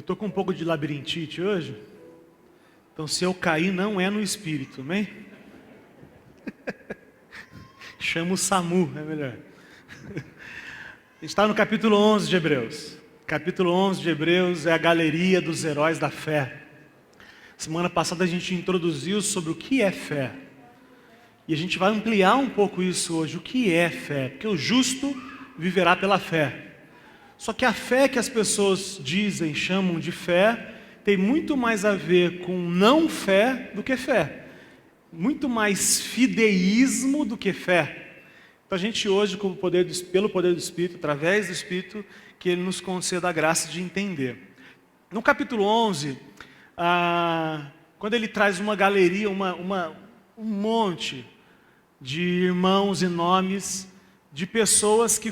estou com um pouco de labirintite hoje, então se eu cair não é no espírito, amém? Chama o SAMU, é melhor. A gente está no capítulo 11 de Hebreus. Capítulo 11 de Hebreus é a galeria dos heróis da fé. Semana passada a gente introduziu sobre o que é fé. E a gente vai ampliar um pouco isso hoje. O que é fé? Porque o justo viverá pela fé. Só que a fé que as pessoas dizem, chamam de fé, tem muito mais a ver com não fé do que fé. Muito mais fideísmo do que fé. Então a gente hoje, pelo poder do Espírito, através do Espírito, que Ele nos conceda a graça de entender. No capítulo 11, quando ele traz uma galeria, um monte de irmãos e nomes de pessoas que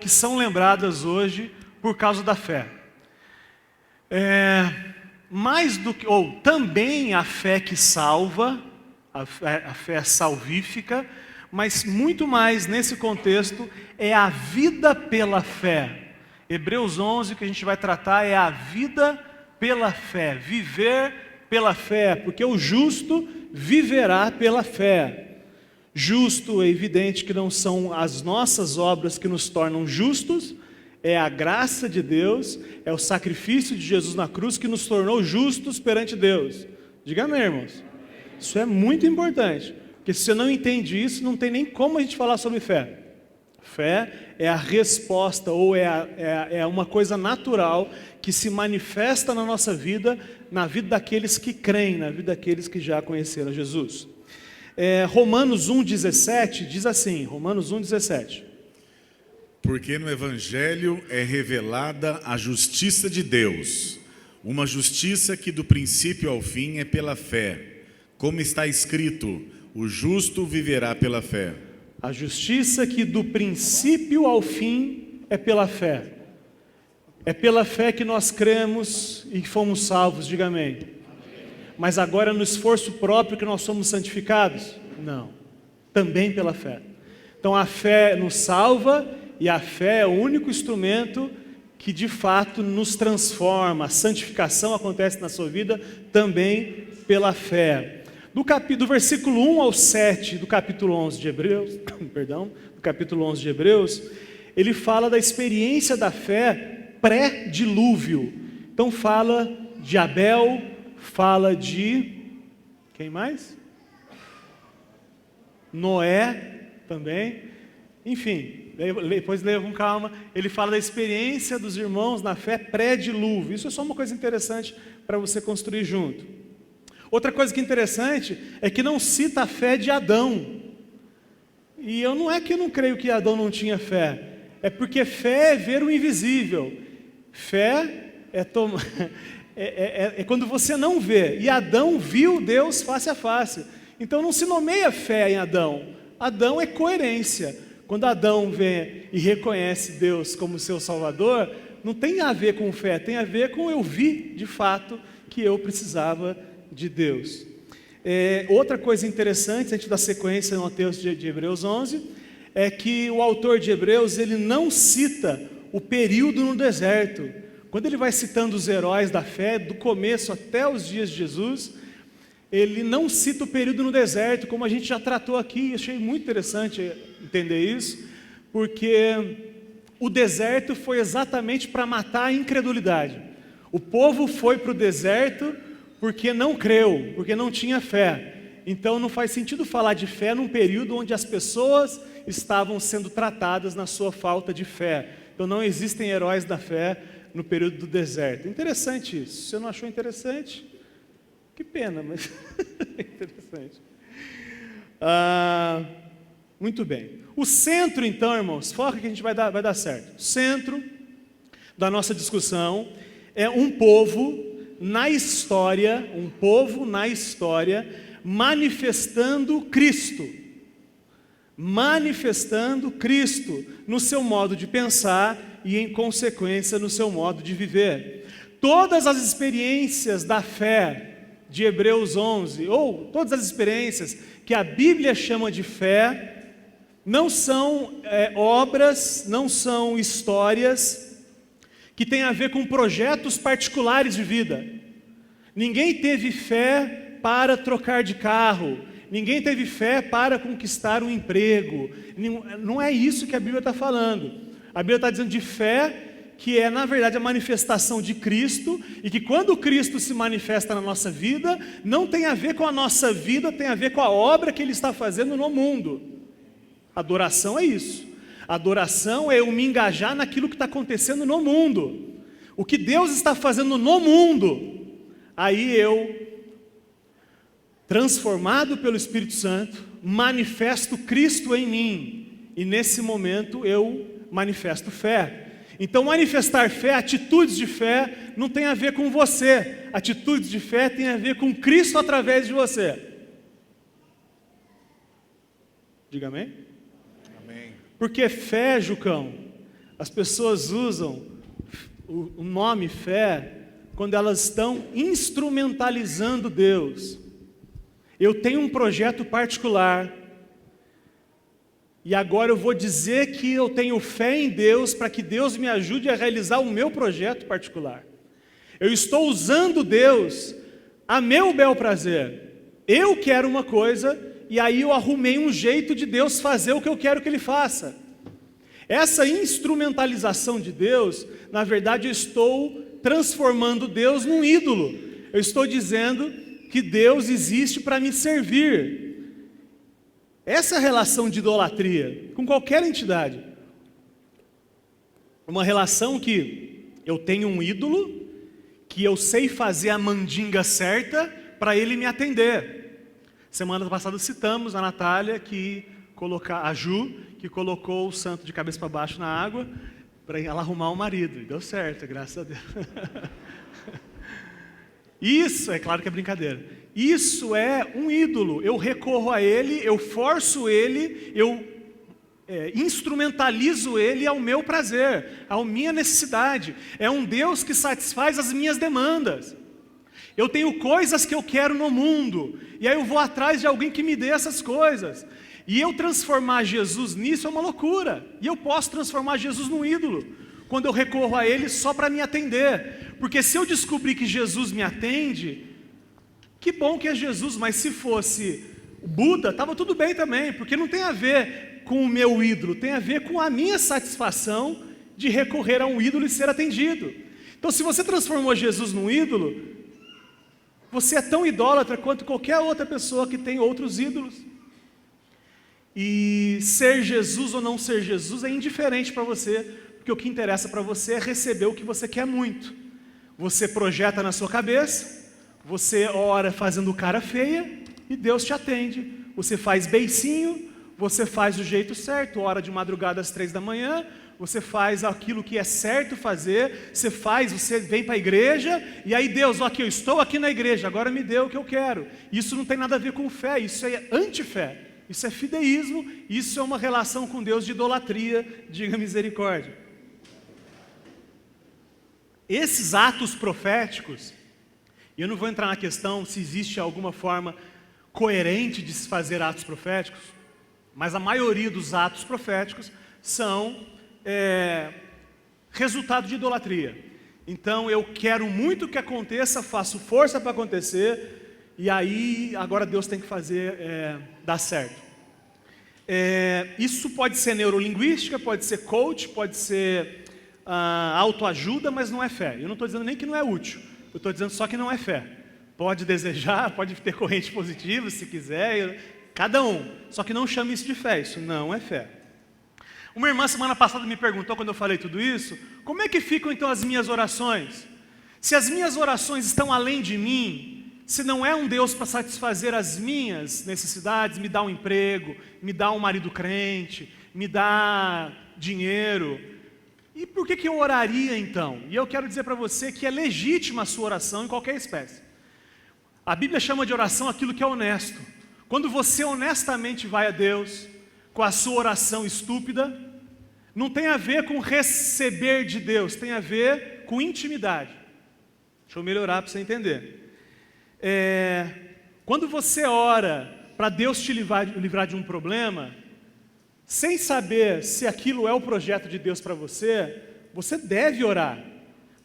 são lembradas hoje por causa da fé. Mais do que, ou também a fé que salva, a fé salvífica, mas muito mais nesse contexto é a vida pela fé. Hebreus 11, que a gente vai tratar, é a vida pela fé, viver pela fé, porque o justo viverá pela fé. Justo, é evidente que não são as nossas obras que nos tornam justos, é a graça de Deus, é o sacrifício de Jesus na cruz que nos tornou justos perante Deus. Diga amém, irmãos. Isso é muito importante, porque se você não entende isso, não tem nem como a gente falar sobre fé. Fé é a resposta, ou é uma coisa natural que se manifesta na nossa vida, na vida daqueles que creem, na vida daqueles que já conheceram Jesus. Romanos 1,17 diz assim, Romanos 1,17. Porque no Evangelho é revelada a justiça de Deus, uma justiça que do princípio ao fim é pela fé, como está escrito, o justo viverá pela fé. A justiça que do princípio ao fim é pela fé. É pela fé que nós cremos e fomos salvos, diga amém. Mas agora no esforço próprio que nós somos santificados? Não, também pela fé. Então a fé nos salva e a fé é o único instrumento que de fato nos transforma. A santificação acontece na sua vida também pela fé. Do versículo 1 ao 7 do capítulo 11 de Hebreus, do capítulo 11 de Hebreus, ele fala da experiência da fé pré-dilúvio. Então fala de Abel, fala de, quem mais? Noé também, enfim, depois leia com calma, ele fala da experiência dos irmãos na fé pré-dilúvio. Isso é só uma coisa interessante para você construir junto. Outra coisa que é interessante é que não cita a fé de Adão. E não é que eu não creio que Adão não tinha fé, é porque fé é ver o invisível. Fé é quando você não vê. E Adão viu Deus face a face. Então não se nomeia fé em Adão. Adão é coerência. Quando Adão vê e reconhece Deus como seu Salvador, não tem a ver com fé, tem a ver com eu vi de fato que eu precisava de Deus. Outra coisa interessante, a gente dá sequência no texto de Hebreus 11, é que o autor de Hebreus, ele não cita o período no deserto. Quando ele vai citando os heróis da fé, do começo até os dias de Jesus, ele não cita o período no deserto, como a gente já tratou aqui. Achei muito interessante entender isso, porque o deserto foi exatamente para matar a incredulidade. O povo foi para o deserto porque não creu, porque não tinha fé. Então não faz sentido falar de fé num período onde as pessoas estavam sendo tratadas na sua falta de fé. Então não existem heróis da fé no período do deserto. Interessante isso. Se você não achou interessante, que pena, mas é interessante. Muito bem. O centro então, irmãos, foca que a gente vai dar certo. O centro da nossa discussão é um povo na história, manifestando Cristo no seu modo de pensar e, em consequência, no seu modo de viver. Todas as experiências da fé de Hebreus 11, ou todas as experiências que a Bíblia chama de fé, não são obras, não são histórias que tem a ver com projetos particulares de vida. Ninguém teve fé para trocar de carro, ninguém teve fé para conquistar um emprego. Não é isso que a Bíblia está falando. A Bíblia está dizendo de fé que é, na verdade, a manifestação de Cristo, e que quando Cristo se manifesta na nossa vida, não tem a ver com a nossa vida, tem a ver com a obra que Ele está fazendo no mundo. Adoração é isso. Adoração é eu me engajar naquilo que está acontecendo no mundo. O que Deus está fazendo no mundo, aí eu, transformado pelo Espírito Santo, manifesto Cristo em mim, e nesse momento eu manifesto fé. Então manifestar fé, atitudes de fé, não tem a ver com você. Atitudes de fé tem a ver com Cristo através de você. Diga amém? Amém. Porque fé, Jucão, as pessoas usam o nome fé quando elas estão instrumentalizando Deus. Eu tenho um projeto particular, e agora eu vou dizer que eu tenho fé em Deus para que Deus me ajude a realizar o meu projeto particular. Eu estou usando Deus a meu bel prazer. Eu quero uma coisa e aí eu arrumei um jeito de Deus fazer o que eu quero que Ele faça. Essa instrumentalização de Deus, na verdade eu estou transformando Deus num ídolo. Eu estou dizendo que Deus existe para me servir. Essa relação de idolatria com qualquer entidade, uma relação que eu tenho um ídolo, que eu sei fazer a mandinga certa para ele me atender. Semana passada citamos a Natália, a Ju, que colocou o santo de cabeça para baixo na água para ela arrumar um marido, e deu certo, graças a Deus. Isso, é claro que é brincadeira. Isso é um ídolo. Eu recorro a ele, eu forço ele, eu instrumentalizo ele ao meu prazer, à minha necessidade. É um Deus que satisfaz as minhas demandas. Eu tenho coisas que eu quero no mundo, e aí eu vou atrás de alguém que me dê essas coisas. E eu transformar Jesus nisso é uma loucura. E eu posso transformar Jesus num ídolo, quando eu recorro a ele só para me atender. Porque se eu descobrir que Jesus me atende, que bom que é Jesus, mas se fosse o Buda, estava tudo bem também, porque não tem a ver com o meu ídolo, tem a ver com a minha satisfação de recorrer a um ídolo e ser atendido. Então, se você transformou Jesus num ídolo, você é tão idólatra quanto qualquer outra pessoa que tem outros ídolos. E ser Jesus ou não ser Jesus é indiferente para você, porque o que interessa para você é receber o que você quer muito. Você projeta na sua cabeça, você ora fazendo cara feia e Deus te atende. Você faz beicinho, você faz do jeito certo, ora de madrugada às 3 da manhã, você faz aquilo que é certo fazer, você vem para a igreja, e aí Deus, aqui eu estou aqui na igreja, agora me dê o que eu quero. Isso não tem nada a ver com fé, isso é antifé, isso é fideísmo, isso é uma relação com Deus de idolatria, diga misericórdia. Esses atos proféticos, e eu não vou entrar na questão se existe alguma forma coerente de se fazer atos proféticos, mas a maioria dos atos proféticos são resultado de idolatria. Então eu quero muito que aconteça, faço força para acontecer, e aí agora Deus tem que fazer dar certo. Isso pode ser neurolinguística, pode ser coach, pode ser autoajuda, mas não é fé. Eu não estou dizendo nem que não é útil, eu estou dizendo só que não é fé. Pode desejar, pode ter corrente positiva se quiser, cada um. Só que não chame isso de fé, isso não é fé. Uma irmã semana passada me perguntou, quando eu falei tudo isso, como é que ficam então as minhas orações? Se as minhas orações estão além de mim, se não é um Deus para satisfazer as minhas necessidades, me dá um emprego, me dá um marido crente, me dá dinheiro, e por que eu oraria então? E eu quero dizer para você que é legítima a sua oração em qualquer espécie. A Bíblia chama de oração aquilo que é honesto. Quando você honestamente vai a Deus com a sua oração estúpida, não tem a ver com receber de Deus, tem a ver com intimidade. Deixa eu melhorar para você entender. Quando você ora para Deus te livrar de um problema, sem saber se aquilo é o projeto de Deus para você, você deve orar.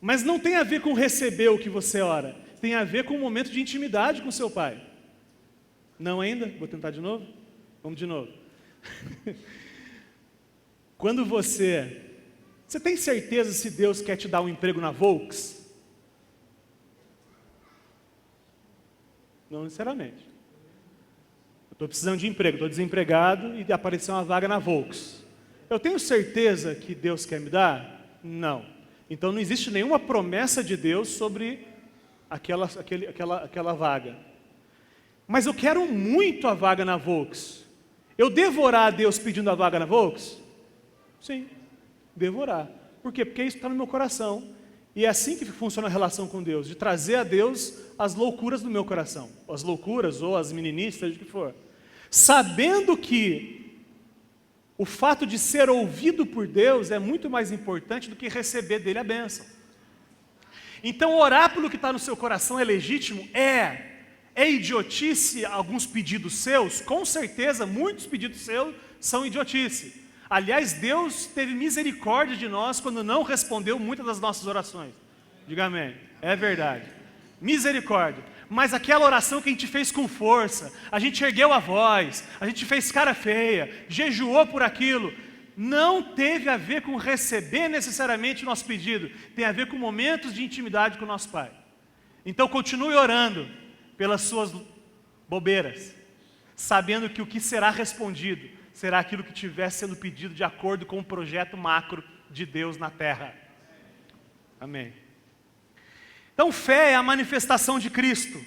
Mas não tem a ver com receber o que você ora. Tem a ver com um momento de intimidade com seu pai. Não ainda? Vou tentar de novo? Vamos de novo. Quando você tem certeza se Deus quer te dar um emprego na Volks? Não necessariamente. Eu estou precisando de emprego, estou desempregado e apareceu uma vaga na Volks. Eu tenho certeza que Deus quer me dar? Não. Então não existe nenhuma promessa de Deus sobre aquela vaga. Mas eu quero muito a vaga na Volks. Eu devo orar a Deus pedindo a vaga na Volks? Sim, devo orar. Por quê? Porque isso está no meu coração. E é assim que funciona a relação com Deus, de trazer a Deus as loucuras do meu coração. As loucuras ou as meninices, seja o que for. Sabendo que o fato de ser ouvido por Deus é muito mais importante do que receber dele a bênção. Então orar pelo que está no seu coração é legítimo? É idiotice alguns pedidos seus? Com certeza, muitos pedidos seus são idiotice. Aliás, Deus teve misericórdia de nós quando não respondeu muitas das nossas orações. Diga amém. É verdade. Misericórdia. Mas aquela oração que a gente fez com força, a gente ergueu a voz, a gente fez cara feia, jejuou por aquilo, não teve a ver com receber necessariamente o nosso pedido, tem a ver com momentos de intimidade com o nosso Pai. Então continue orando pelas suas bobeiras, sabendo que o que será respondido será aquilo que estiver sendo pedido de acordo com o projeto macro de Deus na terra. Amém. Então fé é a manifestação de Cristo,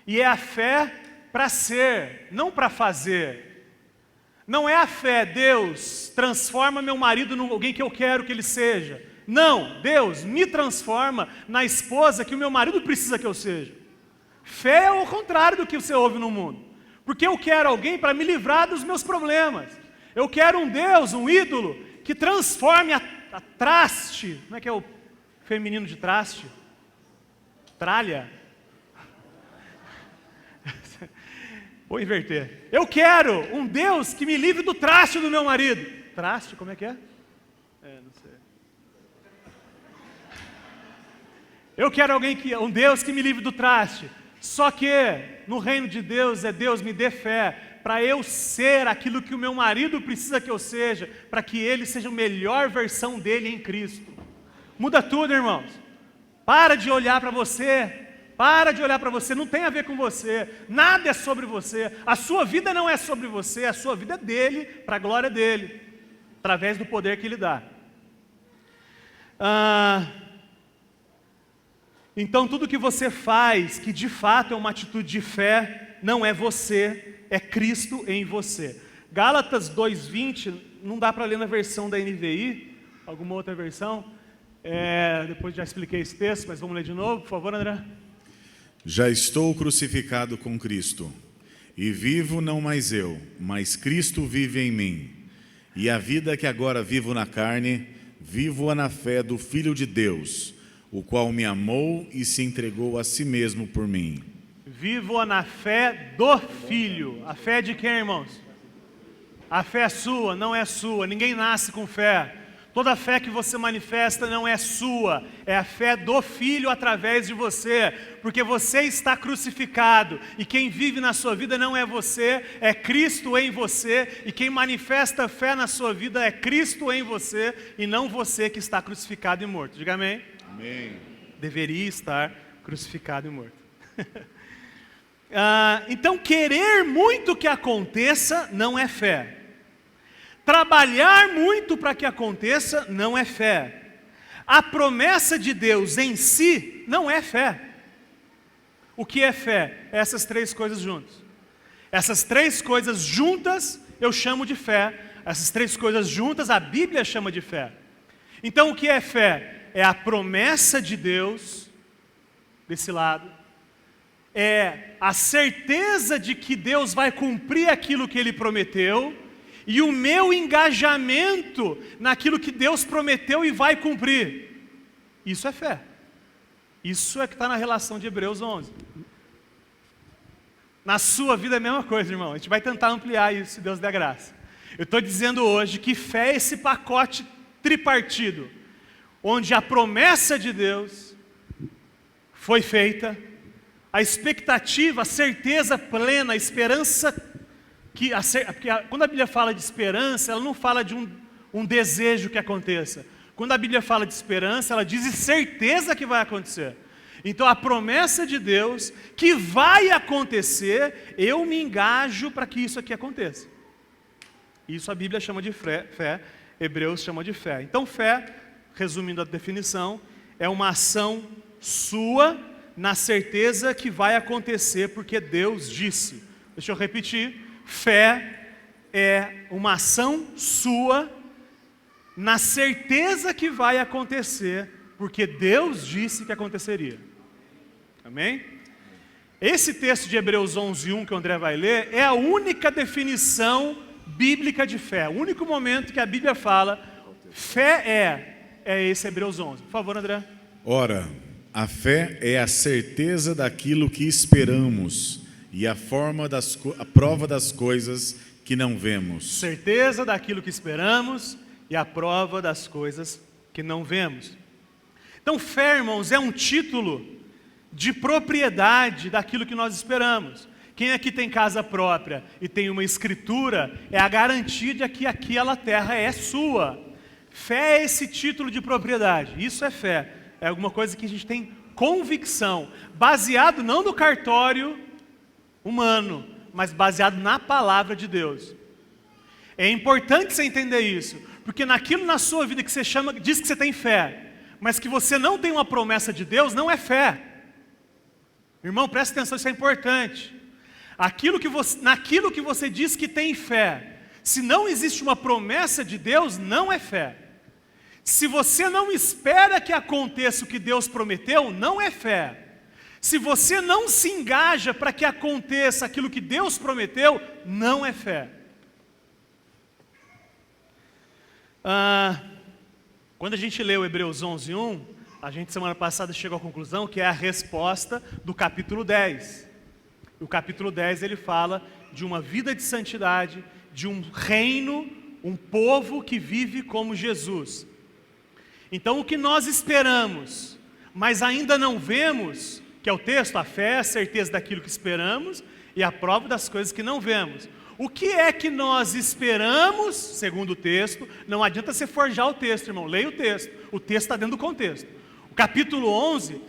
e é a fé para ser, não para fazer. Não é a fé, Deus transforma meu marido em alguém que eu quero que ele seja. Não, Deus me transforma na esposa que o meu marido precisa que eu seja. Fé é o contrário do que você ouve no mundo. Porque eu quero alguém para me livrar dos meus problemas. Eu quero um Deus, um ídolo, que transforme a traste. Como é que é o feminino de traste? Tralha? Vou inverter. Eu quero um Deus que me livre do traste do meu marido. Traste, como é que é? Não sei. Eu quero um Deus que me livre do traste. Só que no reino de Deus é Deus me dê fé para eu ser aquilo que o meu marido precisa que eu seja, para que ele seja a melhor versão dele em Cristo. Muda tudo, irmãos. Para de olhar para você. Para de olhar para você, não tem a ver com você, nada é sobre você, a sua vida não é sobre você, a sua vida é dele, para a glória dele, através do poder que ele dá. Então tudo que você faz, que de fato é uma atitude de fé, não é você, é Cristo em você. Gálatas 2:20, não dá para ler na versão da NVI, alguma outra versão? Depois já expliquei esse texto, mas vamos ler de novo, por favor, André. Já estou crucificado com Cristo, e vivo não mais eu, mas Cristo vive em mim. E a vida que agora vivo na carne, vivo-a na fé do Filho de Deus, o qual me amou e se entregou a si mesmo por mim. Vivo-a na fé do Filho. A fé de quem, irmãos? A fé é sua, não é sua. Ninguém nasce com fé. Toda a fé que você manifesta não é sua, é a fé do Filho através de você, porque você está crucificado, e quem vive na sua vida não é você, é Cristo em você, e quem manifesta fé na sua vida é Cristo em você, e não você que está crucificado e morto. Diga amém? Amém. Deveria estar crucificado e morto. Então, querer muito que aconteça não é fé. Trabalhar muito para que aconteça não é fé. A promessa de Deus em si não é fé. O que é fé? Essas três coisas juntas. Essas três coisas juntas eu chamo de fé. Essas três coisas juntas a Bíblia chama de fé. Então o que é fé? É a promessa de Deus, desse lado. É a certeza de que Deus vai cumprir aquilo que Ele prometeu. E o meu engajamento naquilo que Deus prometeu e vai cumprir. Isso é fé. Isso é que está na relação de Hebreus 11. Na sua vida é a mesma coisa, irmão. A gente vai tentar ampliar isso, se Deus der graça. Eu estou dizendo hoje que fé é esse pacote tripartido. onde a promessa de Deus foi feita, a expectativa, a certeza plena, a esperança, porque quando a Bíblia fala de esperança, ela não fala de um desejo que aconteça. Quando a Bíblia fala de esperança, ela diz certeza que vai acontecer. Então a promessa de Deus que vai acontecer, eu me engajo para que isso aqui aconteça. Isso a Bíblia chama de fé, Hebreus chama de fé. Então fé, resumindo a definição, é uma ação sua na certeza que vai acontecer porque Deus disse. Deixa eu repetir, fé é uma ação sua na certeza que vai acontecer porque Deus disse que aconteceria. Amém? Esse texto de Hebreus 11:1 que o André vai ler é a única definição bíblica de fé. O único momento que a Bíblia fala fé é esse Hebreus 11. Por favor, André. Ora, a fé é a certeza daquilo que esperamos e a prova das coisas que não vemos. Certeza daquilo que esperamos e a prova das coisas que não vemos. Então, fé, irmãos, é um título de propriedade daquilo que nós esperamos. Quem aqui tem casa própria e tem uma escritura, é a garantia de que aquela terra é sua. Fé é esse título de propriedade, isso é fé. É alguma coisa que a gente tem convicção, baseado não no cartório humano, mas baseado na palavra de Deus. É importante você entender isso, porque naquilo na sua vida que você diz que você tem fé, mas que você não tem uma promessa de Deus, não é fé. Irmão, presta atenção, isso é importante. Naquilo que você diz que tem fé, se não existe uma promessa de Deus, não é fé. Se você não espera que aconteça o que Deus prometeu, não é fé. Se você não se engaja para que aconteça aquilo que Deus prometeu, não é fé. Quando a gente leu Hebreus 11:1, a gente semana passada chegou à conclusão que é a resposta do capítulo 10. O capítulo 10 ele fala de uma vida de santidade, de um reino, um povo que vive como Jesus. Então o que nós esperamos, mas ainda não vemos, que é o texto, a fé é a certeza daquilo que esperamos e a prova das coisas que não vemos. O que é que nós esperamos, segundo o texto? Não adianta você forjar o texto, irmão, leia o texto está dentro do contexto. O capítulo 11,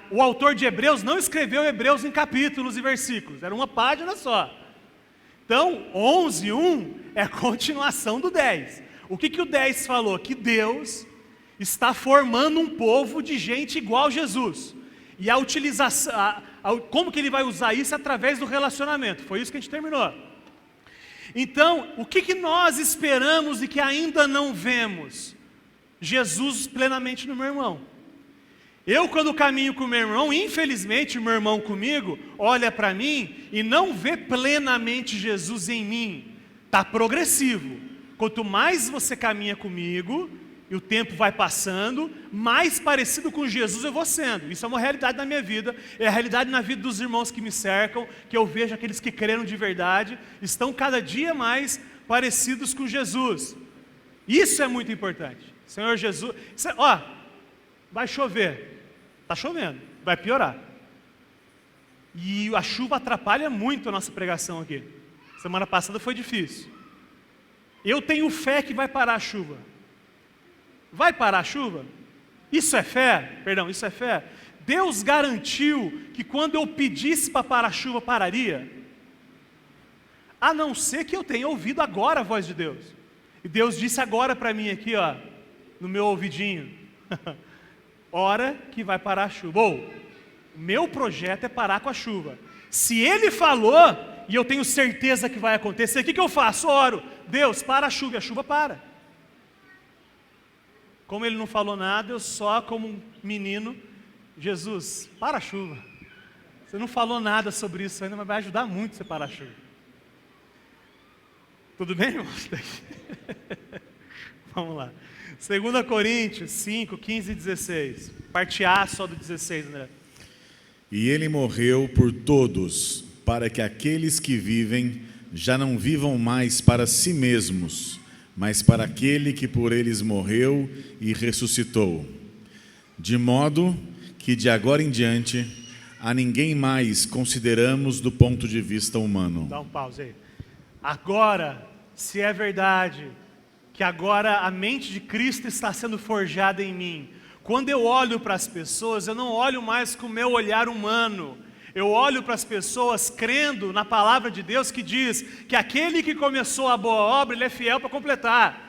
o autor de Hebreus não escreveu Hebreus em capítulos e versículos, era uma página só. Então, 11:1 é a continuação do 10. O que o 10 falou? Que Deus está formando um povo de gente igual a Jesus. E a utilização, como que ele vai usar isso? Através do relacionamento. Foi isso que a gente terminou. Então, o que nós esperamos e que ainda não vemos? Jesus plenamente no meu irmão. Eu, quando caminho com o meu irmão, infelizmente o meu irmão comigo olha para mim e não vê plenamente Jesus em mim. Está progressivo. Quanto mais você caminha comigo e o tempo vai passando, mais parecido com Jesus eu vou sendo. Isso é uma realidade na minha vida, é a realidade na vida dos irmãos que me cercam, que eu vejo aqueles que creram de verdade, estão cada dia mais parecidos com Jesus. Isso é muito importante. Senhor Jesus, vai chover, está chovendo, vai piorar. E a chuva atrapalha muito a nossa pregação aqui. Semana passada foi difícil. Eu tenho fé que vai parar a chuva. Vai parar a chuva? Isso é fé? Perdão, isso é fé? Deus garantiu que quando eu pedisse para parar a chuva, pararia? A não ser que eu tenha ouvido agora a voz de Deus. E Deus disse agora para mim aqui, no meu ouvidinho, hora que vai parar a chuva. Ou, meu projeto é parar com a chuva. Se Ele falou, e eu tenho certeza que vai acontecer, o que eu faço? Oro, Deus, para a chuva, e a chuva para. Como Ele não falou nada, eu só como um menino, Jesus, para a chuva. Você não falou nada sobre isso ainda, mas vai ajudar muito você parar a chuva. Tudo bem, irmãos? Vamos lá. 2 Coríntios 5, 15 e 16. Parte A só do 16, André. E Ele morreu por todos, para que aqueles que vivem já não vivam mais para si mesmos, mas para aquele que por eles morreu e ressuscitou. de modo que de agora em diante a ninguém mais consideramos do ponto de vista humano. Dá um pause aí. Agora, se é verdade que agora a mente de Cristo está sendo forjada em mim, quando eu olho para as pessoas, eu não olho mais com o meu olhar humano. Eu olho para as pessoas crendo na palavra de Deus que diz que aquele que começou a boa obra, ele é fiel para completar.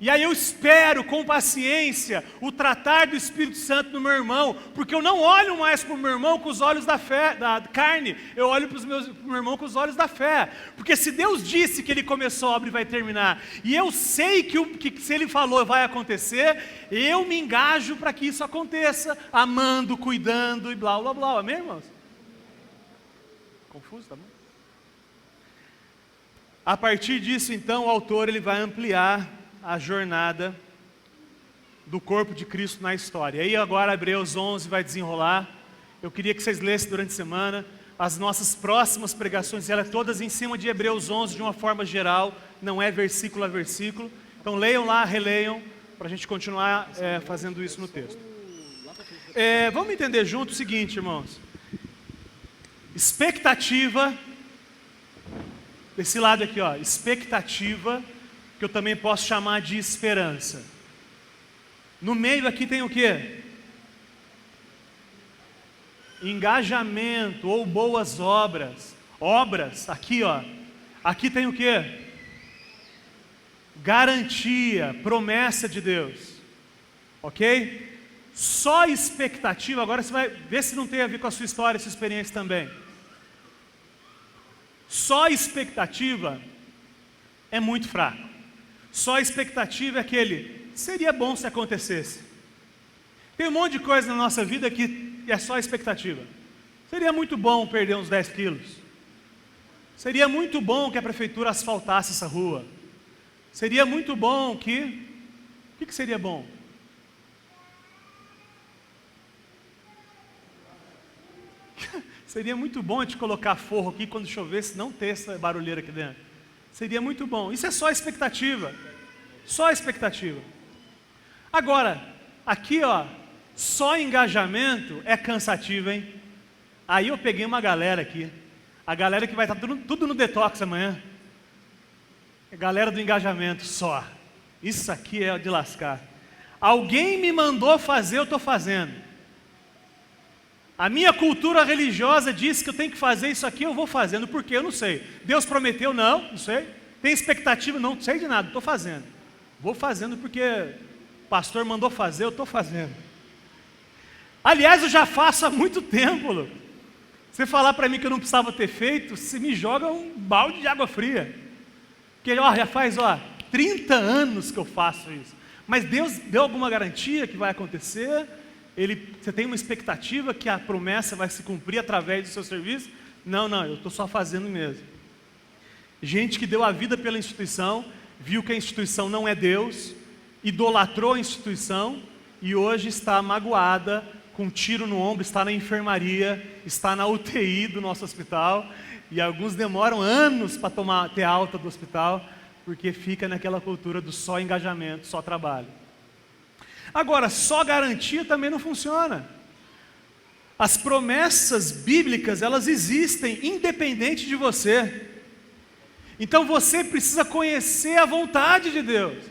E aí eu espero com paciência o tratar do Espírito Santo no meu irmão, porque eu não olho mais para o meu irmão com os olhos da fé, da carne, eu olho para o meu irmão com os olhos da fé. Porque se Deus disse que ele começou a obra e vai terminar, e eu sei que se ele falou vai acontecer, eu me engajo para que isso aconteça, amando, cuidando e blá blá blá, amém, irmãos? Confuso, tá bom? A partir disso, então, o autor ele vai ampliar a jornada do corpo de Cristo na história. E aí agora Hebreus 11 vai desenrolar. Eu queria que vocês lessem durante a semana. As nossas próximas pregações, elas todas em cima de Hebreus 11 de uma forma geral, não é versículo a versículo. Então leiam lá, releiam, para a gente continuar fazendo isso no texto. Vamos entender junto o seguinte, irmãos. Expectativa, desse lado aqui, ó, expectativa, que eu também posso chamar de esperança. No meio aqui tem o quê? Engajamento ou boas obras. Obras, aqui ó. Aqui tem o quê? Garantia, promessa de Deus. Ok? Só expectativa, agora você vai ver se não tem a ver com a sua história, a sua experiência também. Só expectativa é muito fraco. Só a expectativa é aquele, seria bom se acontecesse. Tem um monte de coisa na nossa vida que é só expectativa. Seria muito bom perder uns 10 quilos. Seria muito bom que a prefeitura asfaltasse essa rua. Seria muito bom que... O que seria bom? Seria muito bom a gente colocar forro aqui quando chovesse, não ter essa barulheira aqui dentro. Seria muito bom. Isso é só expectativa. Só expectativa. Agora, aqui ó, só engajamento é cansativo, hein? Aí eu peguei uma galera aqui. A galera que vai estar tudo no detox amanhã. A galera do engajamento só. Isso aqui é de lascar. Alguém me mandou fazer, eu estou fazendo. A minha cultura religiosa diz que eu tenho que fazer isso aqui, eu vou fazendo. Por quê? Eu não sei. Deus prometeu? Não sei. Tem expectativa? Não sei de nada, estou fazendo. Vou fazendo porque o pastor mandou fazer, eu estou fazendo. Aliás, eu já faço há muito tempo, Lu. Você falar para mim que eu não precisava ter feito, você me joga um balde de água fria. Porque já faz 30 anos que eu faço isso. Mas Deus deu alguma garantia que vai acontecer? Você tem uma expectativa que a promessa vai se cumprir através do seu serviço? Não, eu estou só fazendo mesmo. Gente que deu a vida pela instituição, viu que a instituição não é Deus, idolatrou a instituição e hoje está magoada, com um tiro no ombro, está na enfermaria, está na UTI do nosso hospital, e alguns demoram anos para ter alta do hospital, porque fica naquela cultura do só engajamento, só trabalho. Agora, só garantia também não funciona. As promessas bíblicas, elas existem independente de você. Então você precisa conhecer a vontade de Deus.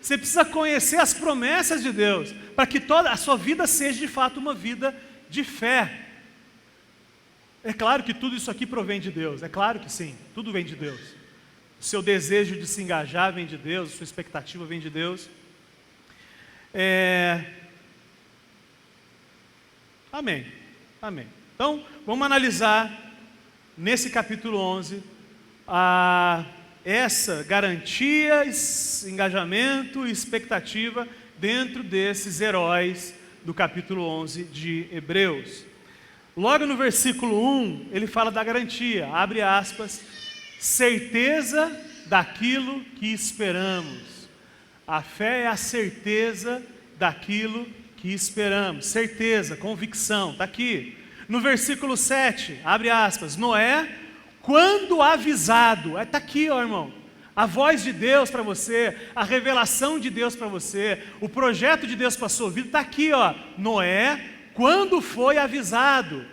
Você precisa conhecer as promessas de Deus, para que toda a sua vida seja de fato uma vida de fé. É claro que tudo isso aqui provém de Deus, é claro que sim, tudo vem de Deus. O seu desejo de se engajar vem de Deus, a sua expectativa vem de Deus. Amém. Então, vamos analisar nesse capítulo 11 essa garantia, engajamento e expectativa dentro desses heróis do capítulo 11 de Hebreus. Logo no versículo 1, ele fala da garantia, abre aspas, certeza daquilo que esperamos. A fé é a certeza daquilo que esperamos. Certeza, convicção, está aqui. No versículo 7, abre aspas, Noé, quando avisado, está aqui, ó irmão. A voz de Deus para você, a revelação de Deus para você, o projeto de Deus para a sua vida está aqui, ó. Noé, quando foi avisado.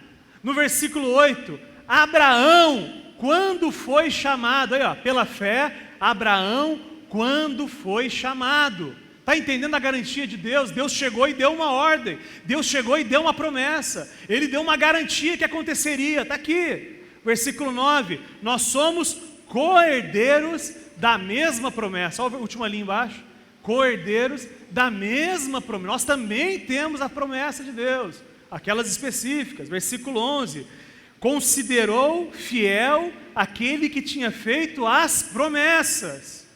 No versículo 8, Abraão, quando foi chamado. Aí, ó, pela fé, Abraão, quando foi chamado. Está entendendo a garantia de Deus? Deus chegou e deu uma ordem. Deus chegou e deu uma promessa. Ele deu uma garantia que aconteceria. Está aqui. Versículo 9, nós somos co-herdeiros da mesma promessa. Olha a última linha embaixo. Co-herdeiros da mesma promessa. Nós também temos a promessa de Deus, aquelas específicas. Versículo 11, considerou fiel aquele que tinha feito as promessas.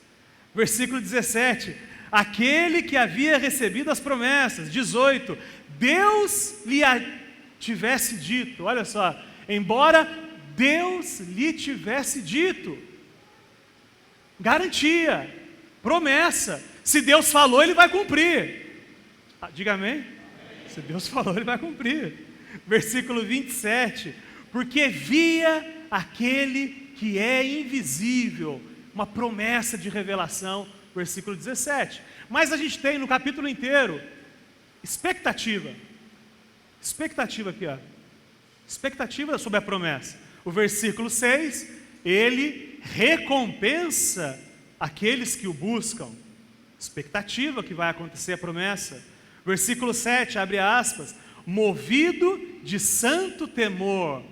Versículo 17, aquele que havia recebido as promessas. 18, Deus lhe tivesse dito, olha só, embora Deus lhe tivesse dito, garantia, promessa. Se Deus falou, Ele vai cumprir. Diga amém. Se Deus falou, Ele vai cumprir. Versículo 27, porque via aquele que é invisível, uma promessa de revelação. Versículo 17, mas a gente tem no capítulo inteiro expectativa aqui, ó, expectativa sobre a promessa. O versículo 6, ele recompensa aqueles que o buscam. Expectativa que vai acontecer a promessa. Versículo 7, abre aspas, movido de santo temor.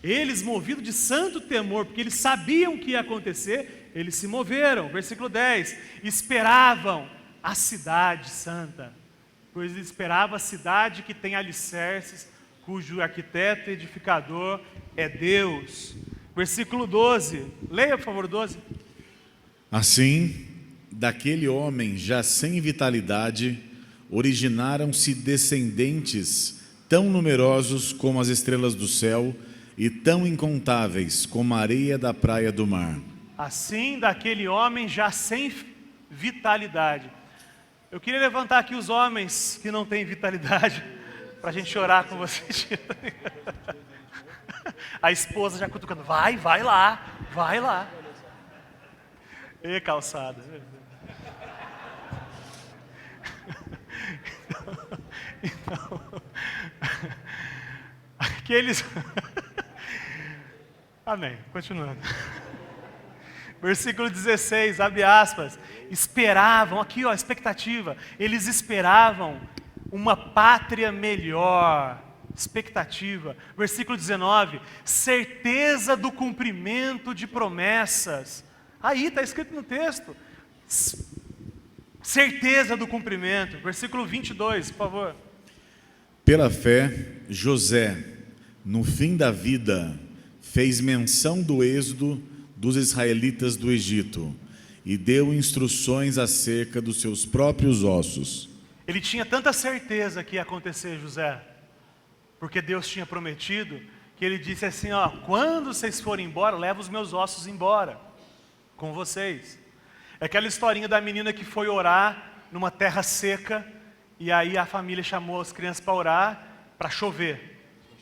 Eles movidos de santo temor, porque eles sabiam o que ia acontecer, eles se moveram. Versículo 10, esperavam a cidade santa, pois eles esperavam a cidade que tem alicerces, cujo arquiteto e edificador é Deus. Versículo 12, leia por favor 12. Assim, daquele homem já sem vitalidade, originaram-se descendentes tão numerosos como as estrelas do céu e tão incontáveis como a areia da praia do mar. Assim, daquele homem já sem vitalidade. Eu queria levantar aqui os homens que não têm vitalidade, para a gente orar com vocês. A esposa já cutucando, vai lá. E calçada. Então, aqueles... Amém, continuando. Versículo 16, abre aspas, esperavam, aqui ó, expectativa, eles esperavam uma pátria melhor, expectativa. Versículo 19, certeza do cumprimento de promessas. Aí está escrito no texto, certeza do cumprimento. Versículo 22, por favor. Pela fé, José, no fim da vida, fez menção do êxodo dos israelitas do Egito e deu instruções acerca dos seus próprios ossos. Ele tinha tanta certeza que ia acontecer, José, porque Deus tinha prometido, que ele disse assim, ó, quando vocês forem embora, leva os meus ossos embora, com vocês. É aquela historinha da menina que foi orar numa terra seca, e aí a família chamou as crianças para orar, para chover.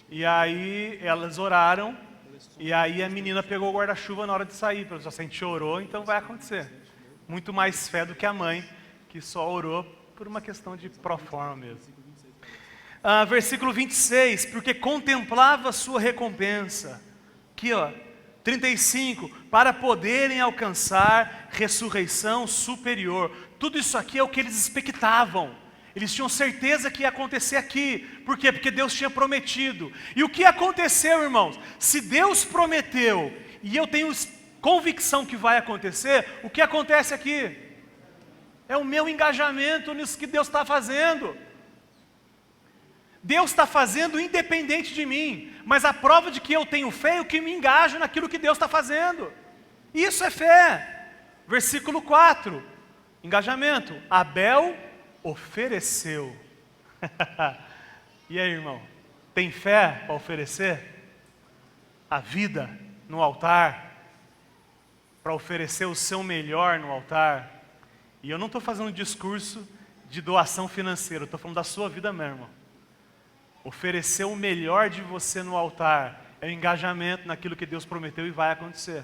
E aí elas oraram, e aí a menina pegou o guarda-chuva na hora de sair, porque se a gente orou, então vai acontecer. Muito mais fé do que a mãe, que só orou por uma questão de proforma mesmo. Versículo 26, porque contemplava a sua recompensa. Aqui ó, 35, para poderem alcançar ressurreição superior. Tudo isso aqui é o que eles expectavam. Eles tinham certeza que ia acontecer aqui. Por quê? Porque Deus tinha prometido. E o que aconteceu, irmãos? Se Deus prometeu, e eu tenho convicção que vai acontecer, o que acontece aqui? É o meu engajamento nisso que Deus está fazendo. Deus está fazendo independente de mim, mas a prova de que eu tenho fé é o que me engajo naquilo que Deus está fazendo. Isso é fé. Versículo 4, engajamento. Abel ofereceu. E aí, irmão, tem fé para oferecer? A vida no altar, para oferecer o seu melhor no altar. E eu não estou fazendo um discurso de doação financeira, eu estou falando da sua vida mesmo, irmão. Oferecer o melhor de você no altar é o engajamento naquilo que Deus prometeu e vai acontecer.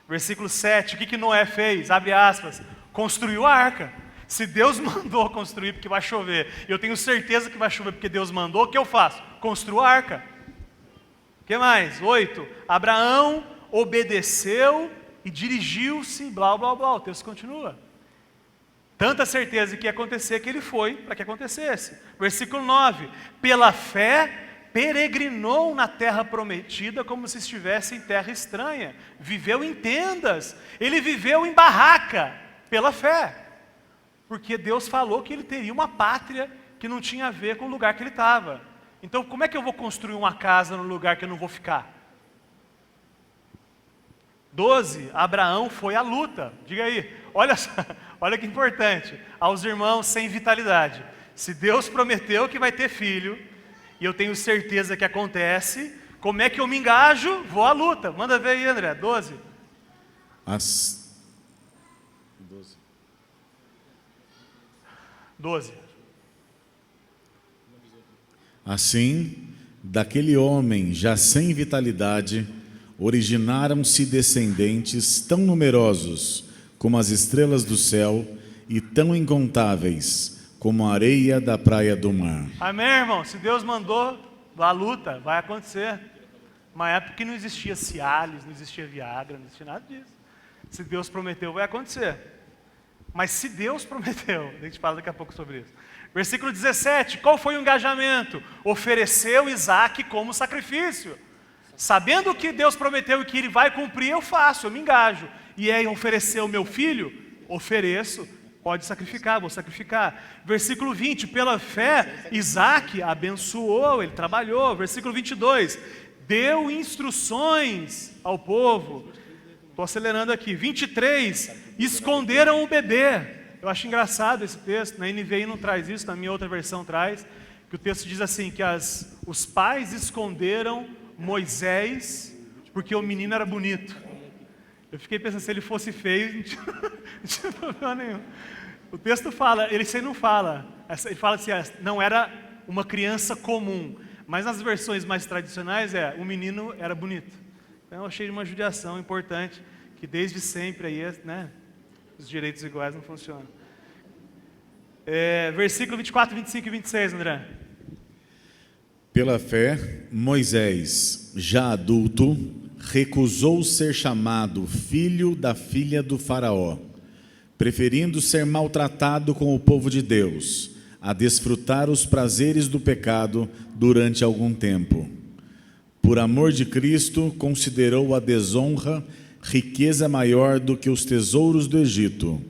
Versículo 7, o que Noé fez? Abre aspas, construiu a arca. Se Deus mandou construir porque vai chover, e eu tenho certeza que vai chover porque Deus mandou, o que eu faço? Construo a arca. O que mais? 8, Abraão obedeceu e dirigiu-se, blá, blá, blá, o texto continua. Tanta certeza que ia acontecer que ele foi para que acontecesse. Versículo 9, pela fé peregrinou na terra prometida como se estivesse em terra estranha, viveu em tendas, ele viveu em barraca, pela fé, porque Deus falou que ele teria uma pátria que não tinha a ver com o lugar que ele estava. Então como é que eu vou construir uma casa no lugar que eu não vou ficar? 12, Abraão foi à luta. Diga aí, olha só, olha que importante, aos irmãos sem vitalidade. Se Deus prometeu que vai ter filho, e eu tenho certeza que acontece, como é que eu me engajo? Vou à luta. Manda ver aí, André, 12. 12. Assim, daquele homem já sem vitalidade, originaram-se descendentes tão numerosos como as estrelas do céu e tão incontáveis como a areia da praia do mar. Amém, irmão? Se Deus mandou, a luta vai acontecer. Uma época que não existia Cialis, não existia Viagra, não existia nada disso. Se Deus prometeu, vai acontecer. Mas se Deus prometeu, a gente fala daqui a pouco sobre isso. Versículo 17, qual foi o engajamento? Ofereceu Isaac como sacrifício. Sabendo que Deus prometeu e que Ele vai cumprir, eu faço, eu me engajo. E é oferecer o meu filho? Ofereço. Pode sacrificar, vou sacrificar. Versículo 20, pela fé, Isaac abençoou, ele trabalhou. Versículo 22, deu instruções ao povo. Estou acelerando aqui. 23, esconderam o bebê. Eu acho engraçado esse texto, na NVI não traz isso, na minha outra versão traz, que o texto diz assim, que os pais esconderam Moisés porque o menino era bonito. Eu fiquei pensando, se ele fosse feio, não tinha problema nenhum. O texto fala, ele não fala, ele fala assim, não era uma criança comum, mas nas versões mais tradicionais o menino era bonito. Então eu achei uma judiação importante, que desde sempre aí, né, os direitos iguais não funcionam. Versículo 24, 25 e 26, André. Pela fé, Moisés, já adulto, recusou ser chamado filho da filha do faraó, preferindo ser maltratado com o povo de Deus, a desfrutar os prazeres do pecado durante algum tempo. Por amor de Cristo, considerou a desonra riqueza maior do que os tesouros do Egito,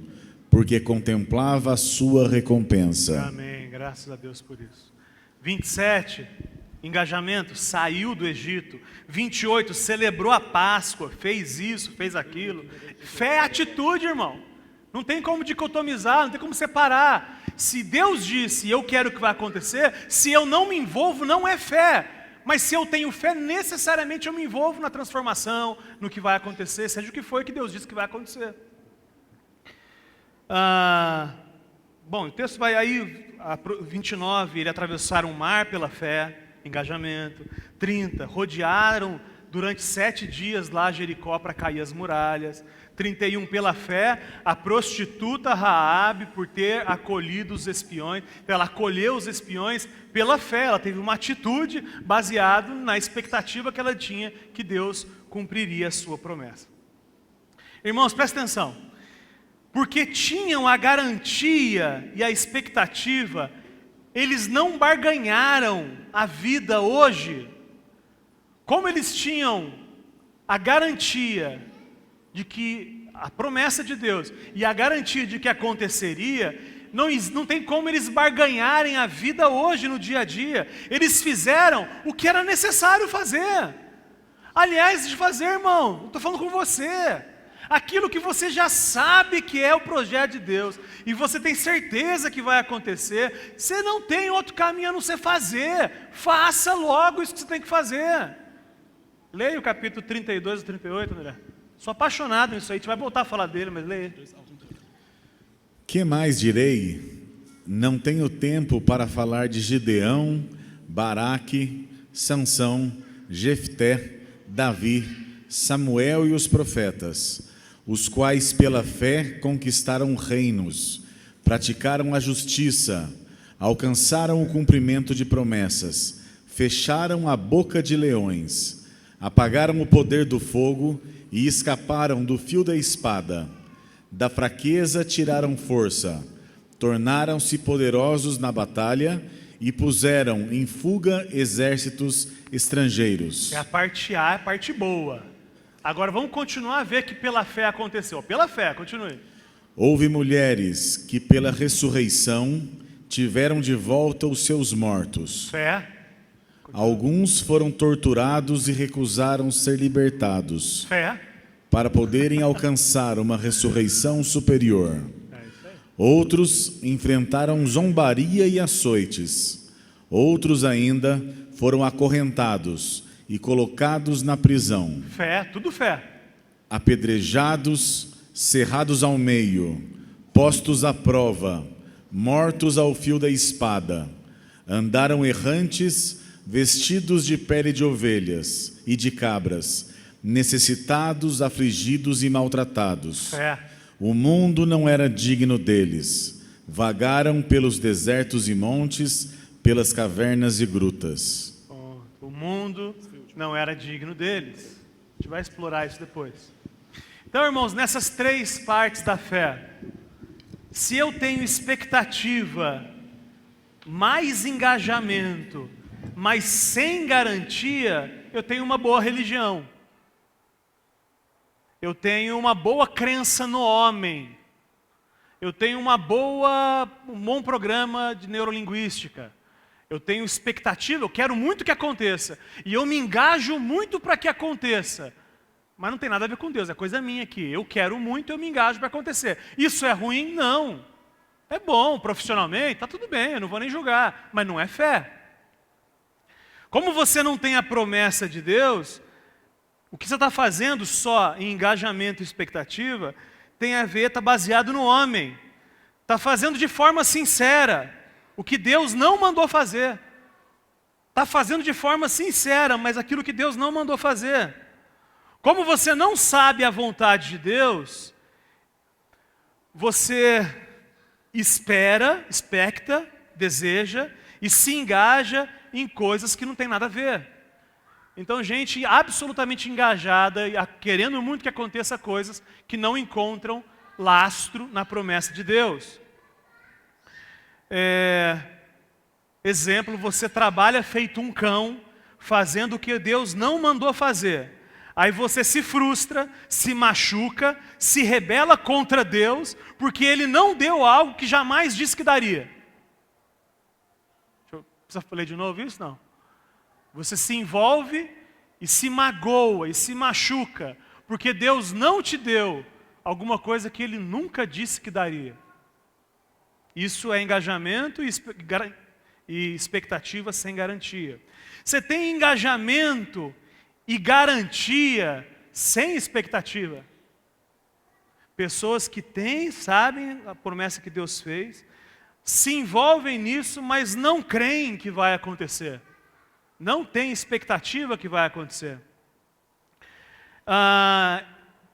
porque contemplava a sua recompensa. Amém, graças a Deus por isso. 27, engajamento, saiu do Egito. 28, celebrou a Páscoa, fez isso, fez aquilo. Fé é atitude, irmão. Não tem como dicotomizar, não tem como separar. Se Deus disse, eu quero que vai acontecer, se eu não me envolvo, não é fé. Mas se eu tenho fé, necessariamente eu me envolvo na transformação, no que vai acontecer, seja o que for que Deus disse que vai acontecer. Bom, o texto vai aí, 29, ele atravessaram o mar pela fé, engajamento. 30, rodearam durante 7 dias lá Jericó para cair as muralhas. 31, pela fé, a prostituta Raabe, por ter acolhido os espiões, ela acolheu os espiões pela fé, ela teve uma atitude baseada na expectativa que ela tinha que Deus cumpriria a sua promessa. Irmãos, presta atenção, porque tinham a garantia e a expectativa, eles não barganharam a vida hoje, como eles tinham a garantia de que a promessa de Deus e a garantia de que aconteceria, não tem como eles barganharem a vida hoje no dia a dia. Eles fizeram o que era necessário fazer. Aliás, de fazer, irmão, estou falando com você, aquilo que você já sabe que é o projeto de Deus, e você tem certeza que vai acontecer, você não tem outro caminho a não ser fazer. Faça logo isso que você tem que fazer. Leia o capítulo 32 e 38, André. Sou apaixonado nisso aí, a gente vai voltar a falar dele, mas leia. Que mais direi? Não tenho tempo para falar de Gideão, Baraque, Sansão, Jefté, Davi, Samuel e os profetas, os quais pela fé conquistaram reinos, praticaram a justiça, alcançaram o cumprimento de promessas, fecharam a boca de leões, apagaram o poder do fogo e escaparam do fio da espada. Da fraqueza tiraram força, tornaram-se poderosos na batalha e puseram em fuga exércitos estrangeiros. É a parte A, a parte boa. Agora vamos continuar a ver que pela fé aconteceu. Pela fé, continue. Houve mulheres que pela ressurreição tiveram de volta os seus mortos. Fé. Alguns foram torturados e recusaram ser libertados, Fé. para poderem alcançar uma ressurreição superior. Outros enfrentaram zombaria e açoites. Outros ainda foram acorrentados e colocados na prisão. Fé, tudo fé. Apedrejados, cerrados ao meio, postos à prova, mortos ao fio da espada. Andaram errantes, vestidos de pele de ovelhas e de cabras, necessitados, afligidos e maltratados. Fé. O mundo não era digno deles. Vagaram pelos desertos e montes, pelas cavernas e grutas. O mundo não era digno deles. A gente vai explorar isso depois. Então, irmãos, nessas três partes da fé, se eu tenho expectativa, mais engajamento, mas sem garantia, eu tenho uma boa religião. Eu tenho uma boa crença no homem. Eu tenho um bom programa de neurolinguística. Eu tenho expectativa, eu quero muito que aconteça. E eu me engajo muito para que aconteça. Mas não tem nada a ver com Deus, é coisa minha aqui. Eu quero muito, eu me engajo para acontecer. Isso é ruim? Não. É bom, profissionalmente, está tudo bem, eu não vou nem julgar. Mas não é fé. Como você não tem a promessa de Deus, o que você está fazendo só em engajamento e expectativa tem a ver, está baseado no homem. Está fazendo de forma sincera o que Deus não mandou fazer. Está fazendo de forma sincera, mas aquilo que Deus não mandou fazer. Como você não sabe a vontade de Deus, você expecta, deseja e se engaja em coisas que não tem nada a ver. Então, gente absolutamente engajada, querendo muito que aconteça coisas que não encontram lastro na promessa de Deus. Exemplo, você trabalha feito um cão, fazendo o que Deus não mandou fazer. Aí você se frustra, se machuca, se rebela contra Deus, porque Ele não deu algo que jamais disse que daria. Precisa ler de novo isso? Não. Você se envolve e se magoa e se machuca, porque Deus não te deu alguma coisa que Ele nunca disse que daria. Isso é engajamento e expectativa sem garantia. Você tem engajamento e garantia sem expectativa. Pessoas que sabem a promessa que Deus fez, se envolvem nisso, mas não creem que vai acontecer. Não tem expectativa que vai acontecer.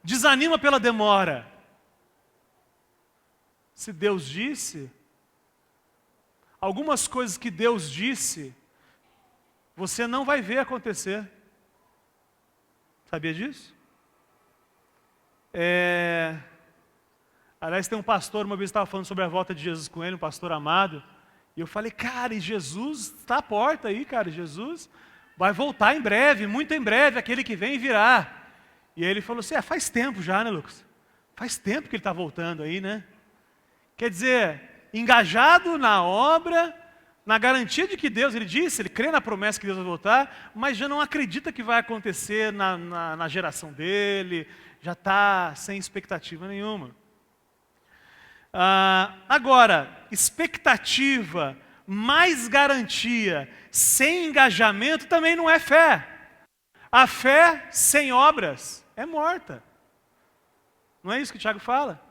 Desanima pela demora. Se Deus disse, algumas coisas que Deus disse, você não vai ver acontecer. Sabia disso? Aliás, tem um pastor, uma vez estava falando sobre a volta de Jesus com ele, um pastor amado, e eu falei, cara, e Jesus está à porta aí, cara, Jesus vai voltar em breve, muito em breve, aquele que vem virá. E aí ele falou assim, faz tempo já, né, Lucas? Faz tempo que ele está voltando aí, né? Quer dizer, engajado na obra, na garantia de que Deus, ele disse, ele crê na promessa que Deus vai voltar, mas já não acredita que vai acontecer na geração dele, já está sem expectativa nenhuma. Agora, expectativa mais garantia sem engajamento também não é fé. A fé sem obras é morta. Não é isso que o Tiago fala?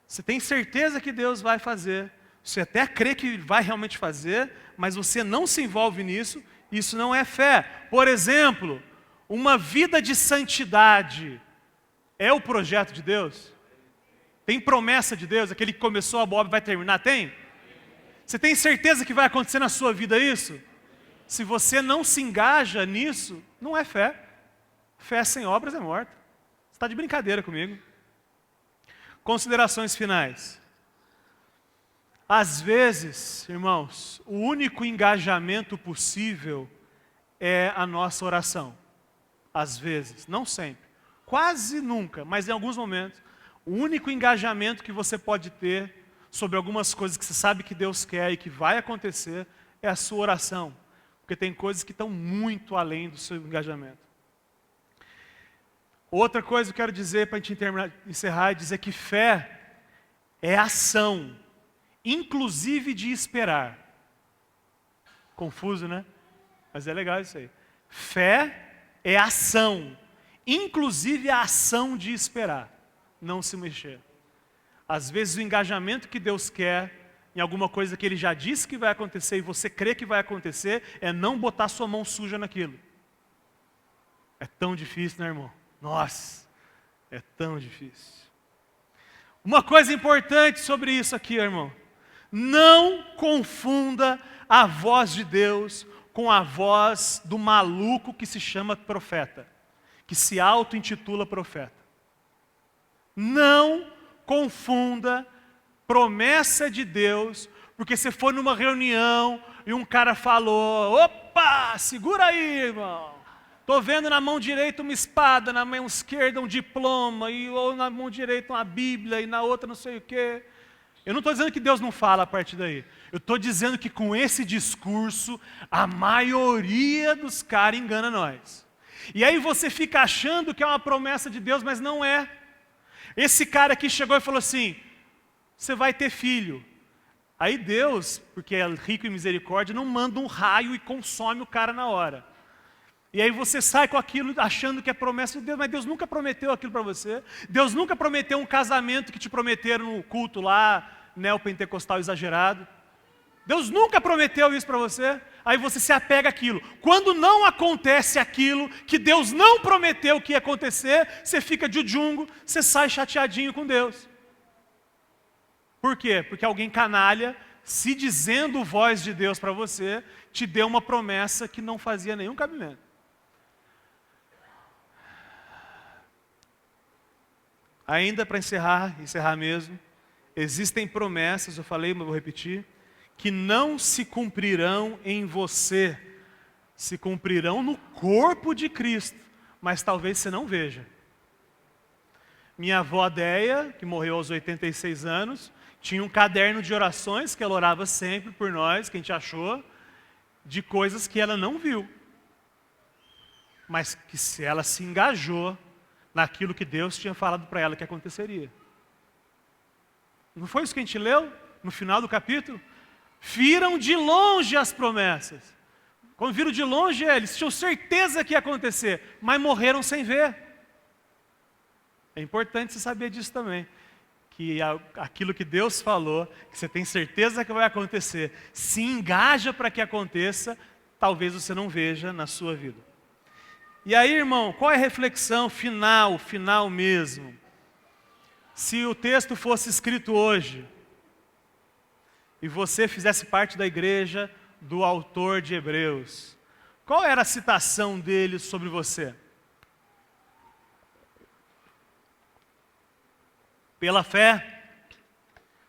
Você tem certeza que Deus vai fazer, você até crê que vai realmente fazer, mas você não se envolve nisso, isso não é fé. Por exemplo, Uma vida de santidade é o projeto de Deus? Tem promessa de Deus? Aquele que começou a boa obra vai terminar? Tem? Você tem certeza que vai acontecer na sua vida isso? Se você não se engaja nisso, não é fé. Fé sem obras é morta. Você está de brincadeira comigo. Considerações finais. Às vezes, irmãos, o único engajamento possível é a nossa oração. Às vezes, não sempre. Quase nunca, mas em alguns momentos. O único engajamento que você pode ter sobre algumas coisas que você sabe que Deus quer e que vai acontecer é a sua oração. Porque tem coisas que estão muito além do seu engajamento. Outra coisa que eu quero dizer para a gente encerrar é dizer que fé é ação, inclusive de esperar. Confuso, né? Mas é legal isso aí. Fé é ação, inclusive a ação de esperar, não se mexer. Às vezes o engajamento que Deus quer em alguma coisa que Ele já disse que vai acontecer e você crê que vai acontecer, é não botar sua mão suja naquilo. É tão difícil, né, irmão? Nossa, é tão difícil. Uma coisa importante sobre isso aqui, irmão. Não confunda a voz de Deus com a voz do maluco que se chama profeta, que se auto-intitula profeta. Não confunda promessa de Deus, porque você foi numa reunião e um cara falou, opa, segura aí, irmão. Estou vendo na mão direita uma espada, na mão esquerda um diploma, ou na mão direita uma Bíblia, e na outra não sei o quê. Eu não estou dizendo que Deus não fala a partir daí. Eu estou dizendo que com esse discurso, a maioria dos caras engana nós. E aí você fica achando que é uma promessa de Deus, mas não é. Esse cara aqui chegou e falou assim, você vai ter filho. Aí Deus, porque é rico em misericórdia, não manda um raio e consome o cara na hora. E aí você sai com aquilo achando que é promessa de Deus, mas Deus nunca prometeu aquilo para você. Deus nunca prometeu um casamento que te prometeram no culto lá, neopentecostal exagerado. Deus nunca prometeu isso para você. Aí você se apega àquilo. Quando não acontece aquilo que Deus não prometeu que ia acontecer, você fica jujungo, você sai chateadinho com Deus. Por quê? Porque alguém canalha, se dizendo voz de Deus para você, te deu uma promessa que não fazia nenhum cabimento. Ainda para encerrar mesmo, existem promessas, eu falei, mas vou repetir, que não se cumprirão em você, se cumprirão no corpo de Cristo, mas talvez você não veja. Minha avó Deia, que morreu aos 86 anos, tinha um caderno de orações que ela orava sempre por nós, que a gente achou, de coisas que ela não viu. Mas que se ela se engajou naquilo que Deus tinha falado para ela que aconteceria. Não foi isso que a gente leu no final do capítulo? Viram de longe as promessas. Quando viram de longe, eles tinham certeza que ia acontecer, mas morreram sem ver. É importante você saber disso também. Que aquilo que Deus falou, que você tem certeza que vai acontecer, se engaja para que aconteça, talvez você não veja na sua vida. E aí, irmão, qual é a reflexão final mesmo? Se o texto fosse escrito hoje, e você fizesse parte da igreja do autor de Hebreus, qual era a citação dele sobre você? Pela fé,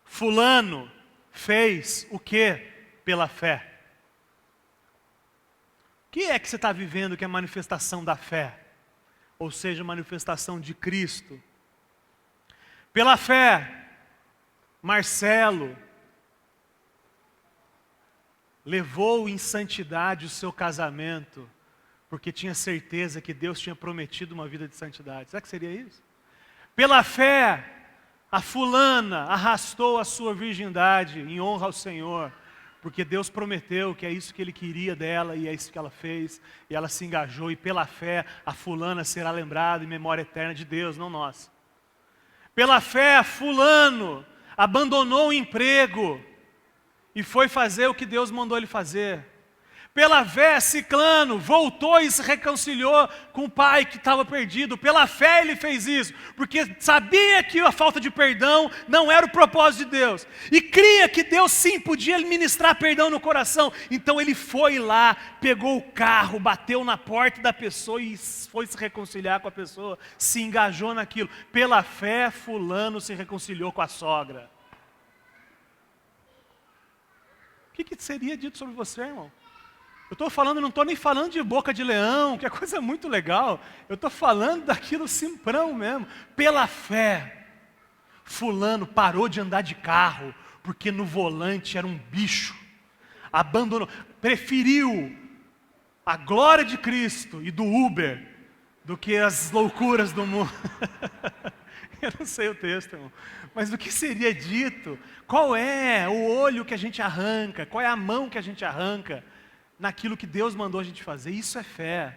fulano fez o quê? Pela fé. O que é que você está vivendo que é manifestação da fé? Ou seja, manifestação de Cristo. Pela fé, Marcelo levou em santidade o seu casamento, porque tinha certeza que Deus tinha prometido uma vida de santidade. Será que seria isso? Pela fé, a fulana arrastou a sua virgindade em honra ao Senhor, porque Deus prometeu que é isso que Ele queria dela e é isso que ela fez, e ela se engajou, e pela fé a fulana será lembrada em memória eterna de Deus, não nossa. Pela fé, fulano abandonou o emprego e foi fazer o que Deus mandou ele fazer. Pela fé, Ciclano voltou e se reconciliou com o pai que estava perdido. Pela fé ele fez isso, porque sabia que a falta de perdão não era o propósito de Deus. E cria que Deus sim podia ministrar perdão no coração. Então ele foi lá, pegou o carro, bateu na porta da pessoa e foi se reconciliar com a pessoa. Se engajou naquilo. Pela fé, fulano se reconciliou com a sogra. O que seria dito sobre você, irmão? Eu estou falando, não estou nem falando de boca de leão, que é coisa muito legal. Eu estou falando daquilo simprão mesmo. Pela fé, fulano parou de andar de carro, porque no volante era um bicho. Abandonou, preferiu a glória de Cristo e do Uber do que as loucuras do mundo. Eu não sei o texto, irmão. Mas o que seria dito? Qual é o olho que a gente arranca? Qual é a mão que a gente arranca naquilo que Deus mandou a gente fazer? Isso é fé.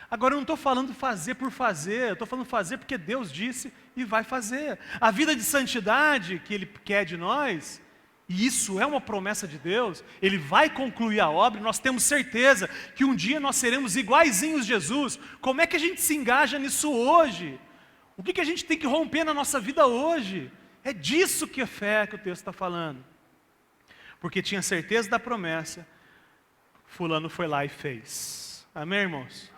Agora eu não estou falando fazer por fazer, eu estou falando fazer porque Deus disse e vai fazer. A vida de santidade que Ele quer de nós, e isso é uma promessa de Deus, Ele vai concluir a obra, nós temos certeza que um dia nós seremos iguaizinhos de Jesus. Como é que a gente se engaja nisso hoje? O que a gente tem que romper na nossa vida hoje? É disso que é fé que o texto está falando. Porque tinha certeza da promessa, fulano foi lá e fez. Amém, irmãos?